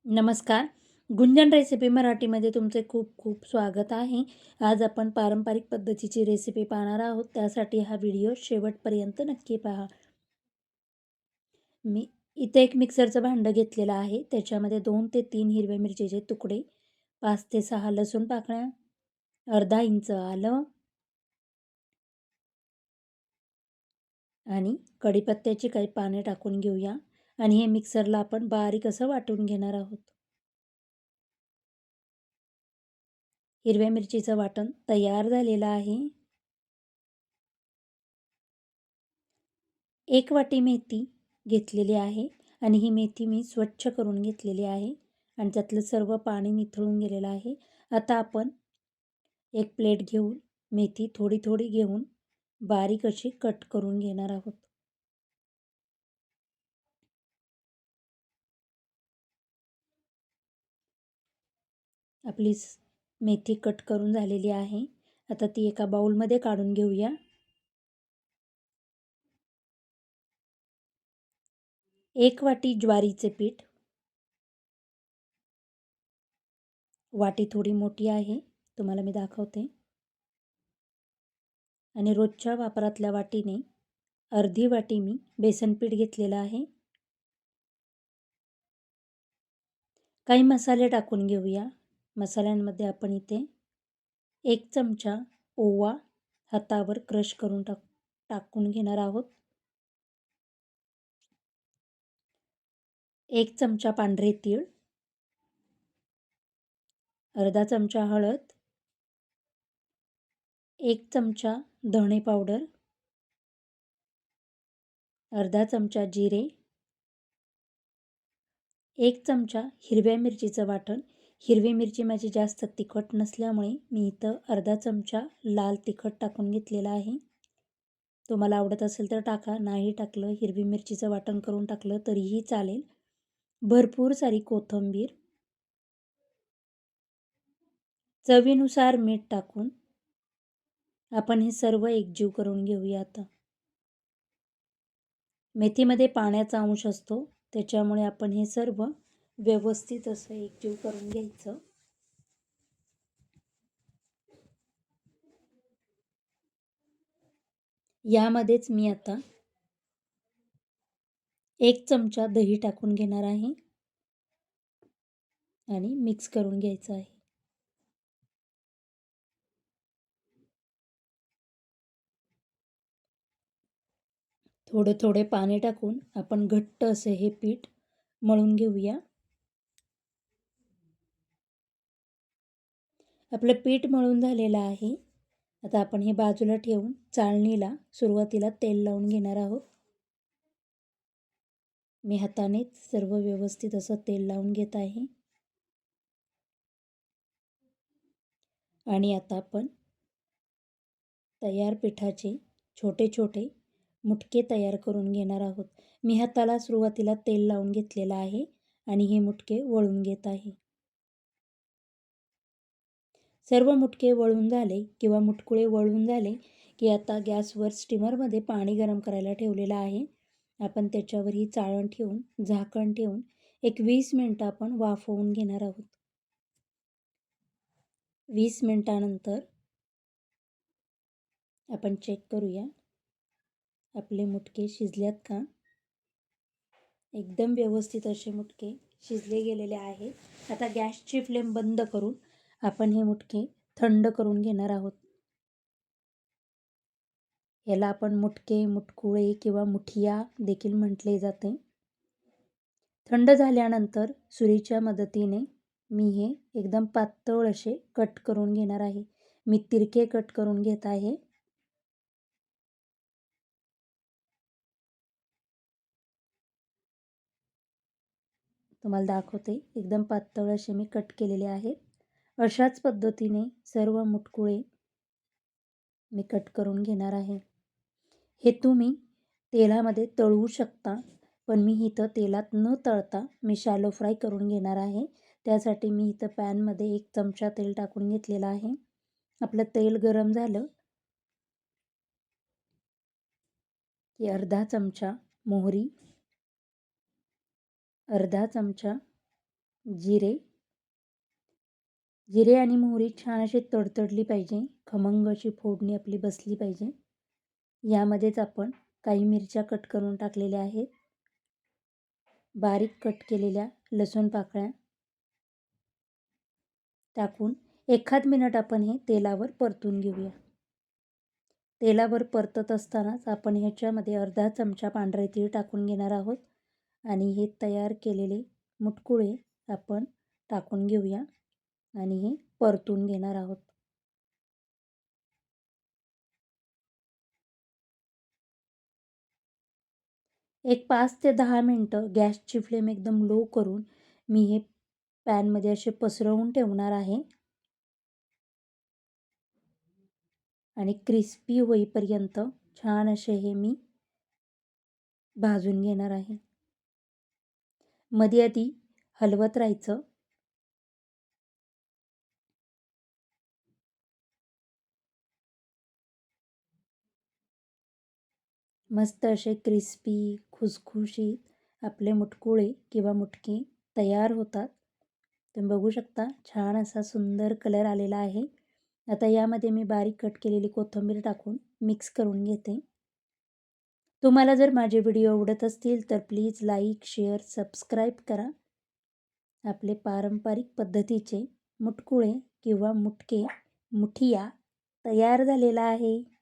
नमस्कार. गुंजन रेसिपी मराठीमध्ये तुमचे खूप खूप स्वागत आहे. आज आपण पारंपरिक पद्धतीची रेसिपी पाहणार आहोत. त्यासाठी हा व्हिडिओ शेवटपर्यंत नक्की पहा. मी इथे एक मिक्सरचं भांडं घेतलेलं आहे. त्याच्यामध्ये 2 ते 3 हिरव्या मिरचीचे तुकडे, 5 ते 6 लसूण पाकळ्या, अर्धा इंच आलं आणि कढीपत्त्याची काही पाने टाकून घेऊया आणि हे मिक्सरला आपण बारीक असं वाटून घेणार आहोत. हिरव्या मिरचीचं वाटण तयार झालेलं आहे. 1 वाटी मेथी घेतलेली आहे आणि ही मेथी मी स्वच्छ करून घेतलेली आहे आणि त्यातलं सर्व पाणी निथळून गेलेलं आहे. आता आपण एक प्लेट घेऊन मेथी थोडी थोडी घेऊन बारीक अशी कट करून घेणार आहोत. आपली मेथी कट करून झालेली आहे. आता ती एका बाउलमध्ये काढून घेऊया. 1 वाटी ज्वारीचे पीठ, वाटी थोडी मोठी आहे, तुम्हाला मी दाखवते, आणि रोजच्या वापरातल्या वाटीने अर्धी वाटी मी बेसन पीठ घेतलेलं आहे. काही मसाले टाकून घेऊया. मसाल्यांमध्ये आपण इथे 1 चमचा ओवा हातावर क्रश करून टाकून घेणार आहोत. 1 चमचा पांढरे तीळ, अर्धा चमचा हळद, 1 चमचा धणे पावडर, अर्धा चमचा जिरे, 1 चमचा हिरव्या मिरचीचं वाटण. हिरवी मिरची माझी जास्त तिखट नसल्यामुळे मी इथं अर्धा चमचा लाल तिखट टाकून घेतलेला आहे. तुम्हाला आवडत असेल तर टाका, नाही टाकलं, हिरवी मिरचीचं वाटण करून टाकलं तरीही चालेल. भरपूर सारी कोथिंबीर, चवीनुसार मीठ टाकून आपण हे सर्व एकजीव करून घेऊया. आता मेथीमध्ये पाण्याचा अंश असतो, त्याच्यामुळे आपण हे सर्व व्यवस्थित असं एकजीव करून घ्यायचं. यामध्येच मी आता 1 चमचा दही टाकून घेणार आहे आणि मिक्स करून घ्यायचं आहे. थोडे थोडे पाणी टाकून आपण घट्ट असे हे पीठ मळून घेऊया. आपलं पीठ मळून झालेलं आहे. आता आपण हे बाजूला ठेवून चाळणीला सुरुवातीला तेल लावून घेणार आहोत. मी हातानेच सर्व व्यवस्थित असं तेल लावून घेत आहे. आणि आता आपण तयार पिठाचे छोटे छोटे मुटके तयार करून घेणार आहोत. मी हाताला सुरुवातीला तेल लावून घेतलेलं आहे आणि हे मुटके वळून घेत आहे. सर्व मुटके वळून झाले किंवा मुटकुळे वळून झाले की आता गॅसवर स्टीमरमध्ये पाणी गरम करायला ठेवलेलं आहे. आपण त्याच्यावर ही चाळण ठेवून झाकण ठेवून एक 20 मिनिटं आपण वाफवून घेणार आहोत. 20 मिनिटानंतर आपण चेक करूया आपले मुटके शिजल्यात का. एकदम व्यवस्थित असे मुटके शिजले गेलेले आहेत. आता गॅसची फ्लेम बंद करून आपण हे मुटके थंड करून घेणार आहोत. याला आपण मुटके, मुटकुळे किंवा मुठिया देखील म्हटले जाते. थंड झाल्यानंतर सुरीच्या मदतीने मी हे एकदम पातळ असे कट करून घेणार आहे. मी तिरके कट करून घेत आहे. तुम्हाला दाखवते, एकदम पातळ असे मी कट केलेले आहेत. अशाच पद्धतीने सर्व मुटकुळे मी कट करून घेणार आहे. हे तुम्ही तेलामध्ये तळू शकता, पण मी इथं तेलात न तळता मी शॅलो फ्राय करून घेणार आहे. त्यासाठी मी इथं पॅनमध्ये 1 चमचा तेल टाकून घेतलेलं आहे. आपलं तेल गरम झालं की अर्धा चमचा मोहरी, अर्धा चमचा जिरे जिरे आणि मोहरी छान अशी तडतडली पाहिजे, खमंग अशी फोडणी आपली बसली पाहिजे. यामध्येच आपण काही मिरच्या कट करून टाकलेल्या आहेत, बारीक कट केलेल्या लसूण पाकळ्या टाकून एखाद मिनिट आपण हे तेलावर परतून घेऊया. तेलावर परतत असतानाच आपण ह्याच्यामध्ये अर्धा चमचा पांढरे तीळ टाकून घेणार आहोत आणि हे तयार केलेले मुटकुळे आपण टाकून घेऊया आणि हे परतून घेणार आहोत. एक 5 ते 10 मिनटं गॅसची फ्लेम एकदम लो करून मी हे पॅनमध्ये असे पसरवून ठेवणार आहे आणि क्रिस्पी होईपर्यंत छान असे हे मी भाजून घेणार आहे. मध्ये आधी हलवत राहायचं. मस्त असे क्रिस्पी खुसखुशीत आपले मुटकुळे किंवा मुटके तयार होतात. तुम्ही बघू शकता छान असा सुंदर कलर आलेला आहे. आता यामध्ये मी बारीक कट केलेली कोथिंबीर टाकून मिक्स करून घेते. तुम्हाला जर माझे व्हिडिओ आवडत असतील तर प्लीज लाईक, शेअर, सबस्क्राईब करा. आपले पारंपरिक पद्धतीचे मुटकुळे किंवा मुटके मुठिया तयार झालेला आहे.